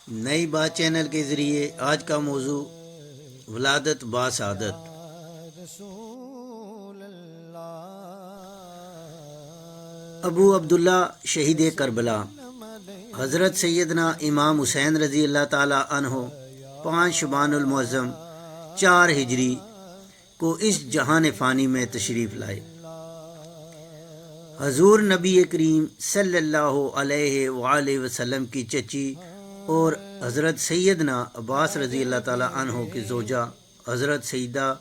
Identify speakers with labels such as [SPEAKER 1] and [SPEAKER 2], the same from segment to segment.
[SPEAKER 1] نئی بات چینل کے ذریعے آج کا موضوع ولادت با سعادت۔ ابو عبداللہ شہید کربلا حضرت سیدنا امام حسین رضی اللہ تعالی عنہ 5 شعبان المعظم 4 ہجری کو اس جہان فانی میں تشریف لائے۔ حضور نبی کریم صلی اللہ علیہ وآلہ وسلم کی چچی اور حضرت سیدنا عباس رضی اللہ تعالی عنہ کی زوجہ حضرت سیدہ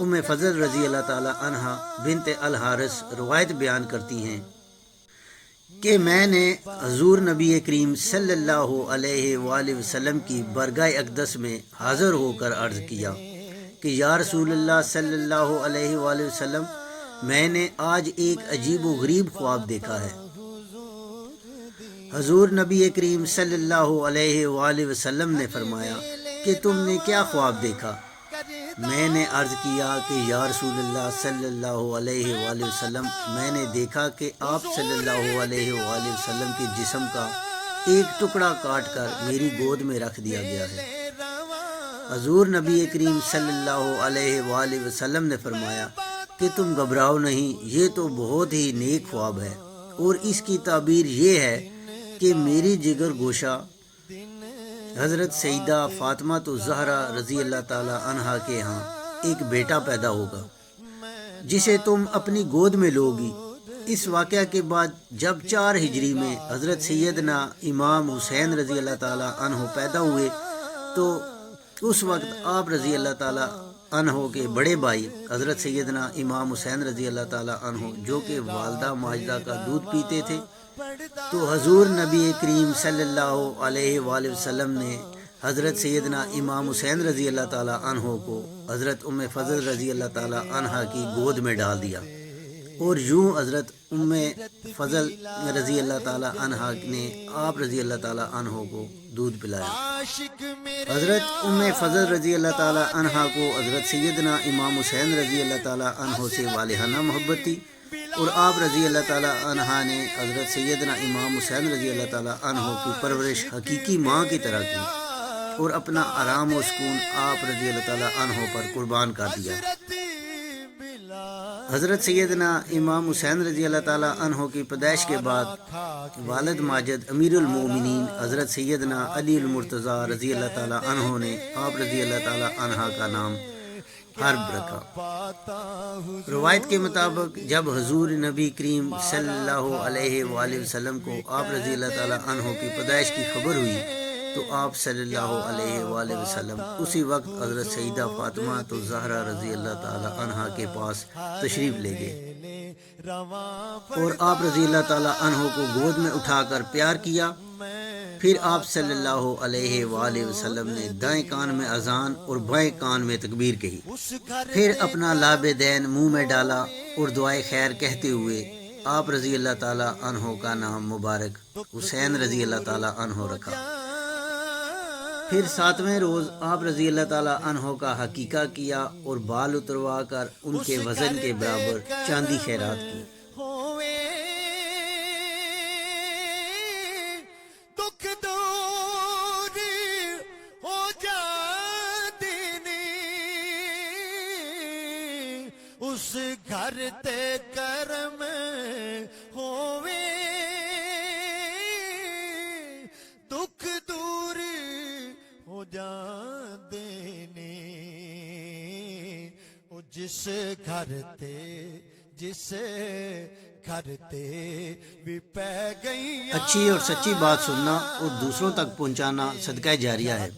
[SPEAKER 1] ام فضل رضی اللہ تعالی عنہ بنت الحارث روایت بیان کرتی ہیں کہ میں نے حضور نبی کریم صلی اللہ علیہ وآلہ وسلم کی برگاہ اقدس میں حاضر ہو کر عرض کیا کہ یا رسول اللہ صلی اللہ علیہ وآلہ وسلم، میں نے آج ایک عجیب و غریب خواب دیکھا ہے۔ حضور نبی کریم صلی اللہ علیہ وآلہ وسلم نے فرمایا کہ تم نے کیا خواب دیکھا؟ میں نے عرض کیا کہ یا رسول اللہ صلی اللہ علیہ وآلہ وسلم، میں نے دیکھا کہ آپ صلی اللہ علیہ وآلہ وسلم کے جسم کا ایک ٹکڑا کاٹ کر میری گود میں رکھ دیا گیا ہے۔ حضور نبی کریم صلی اللہ علیہ وآلہ وسلم نے فرمایا کہ تم گھبراؤ نہیں، یہ تو بہت ہی نیک خواب ہے، اور اس کی تعبیر یہ ہے کہ میری جگر گوشہ حضرت سیدہ فاطمہ الزہرا رضی اللہ تعالی عنہا کے ہاں ایک بیٹا پیدا ہوگا جسے تم اپنی گود میں لوگی۔ اس واقعہ کے بعد جب 4 ہجری میں حضرت سیدنا امام حسین رضی اللہ تعالی عنہ پیدا ہوئے تو اس وقت آپ رضی اللہ تعالی عنہ کے بڑے بھائی حضرت سیدنا امام حسین رضی اللہ تعالی عنہ جو کہ والدہ ماجدہ کا دودھ پیتے تھے، تو حضور نبی کریم صلی اللہ علیہ وآلہ وسلم نے حضرت سیدنا امام حسین رضی اللہ تعالی عنہ کو حضرت ام فضل رضی اللہ تعالی عنہ کی گود میں ڈال دیا، اور یوں حضرت ام فضل رضی اللہ تعالی عنہ نے آپ رضی اللہ تعالی عنہ کو دودھ پلایا۔ حضرت ام فضل رضی اللہ تعالی عنہ کو حضرت سیدنا امام حسین رضی اللہ تعالی عنہ سے والہانہ محبت تھی، اور آپ رضی اللہ تعالی عنہ نے حضرت سیدنا امام حسین رضی اللہ تعالی عنہ کی پرورش حقیقی ماں کی طرح کی، اور اپنا آرام و سکون آپ رضی اللہ تعالی عنہ پر قربان کر دیا۔ حضرت سیدنا امام حسین رضی اللہ تعالی عنہ کی پیدائش کے بعد والد ماجد امیر المومنین حضرت سیدنا علی المرتضیٰ رضی اللہ تعالی عنہ نے آپ رضی اللہ تعالی عنہ کا نام حرب رکھا۔ روایت کے مطابق جب حضور نبی کریم صلی اللہ علیہ وآلہ وسلم کو آپ رضی اللہ تعالی عنہ کی پیدائش کی خبر ہوئی تو آپ صلی اللہ علیہ وآلہ وسلم اسی وقت حضرت سیدہ فاطمہ الزہرا رضی اللہ تعالی عنہ کے پاس تشریف لے گئے، اور آپ رضی اللہ تعالی عنہ کو گود میں اٹھا کر پیار کیا۔ پھر آپ صلی اللہ علیہ وآلہ وسلم نے دائیں کان میں اذان اور بائیں کان میں تکبیر کہی، پھر اپنا لاب دین منہ میں ڈالا اور دعائے خیر کہتے ہوئے آپ رضی اللہ تعالی عنہ کا نام مبارک حسین رضی اللہ تعالی عنہ رکھا۔ پھر 7ویں روز آپ رضی اللہ تعالی عنہ کا حقیقہ کیا اور بال اتروا کر ان کے وزن کے برابر چاندی خیرات کی۔
[SPEAKER 2] اس گھر تے کرم ہووے، دکھ دور ہو جاندے نے، او جس گھر تے بھی پہ گئی۔
[SPEAKER 1] اچھی اور سچی بات سننا اور دوسروں تک پہنچانا صدقہ جاریہ ہے۔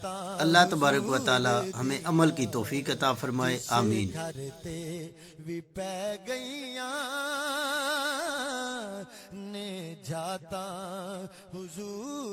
[SPEAKER 1] اللہ تبارک و تعالی ہمیں عمل کی توفیق عطا فرمائے، آمین۔
[SPEAKER 2] گھر تے بھی پہ گئیاں نے جاتا حضور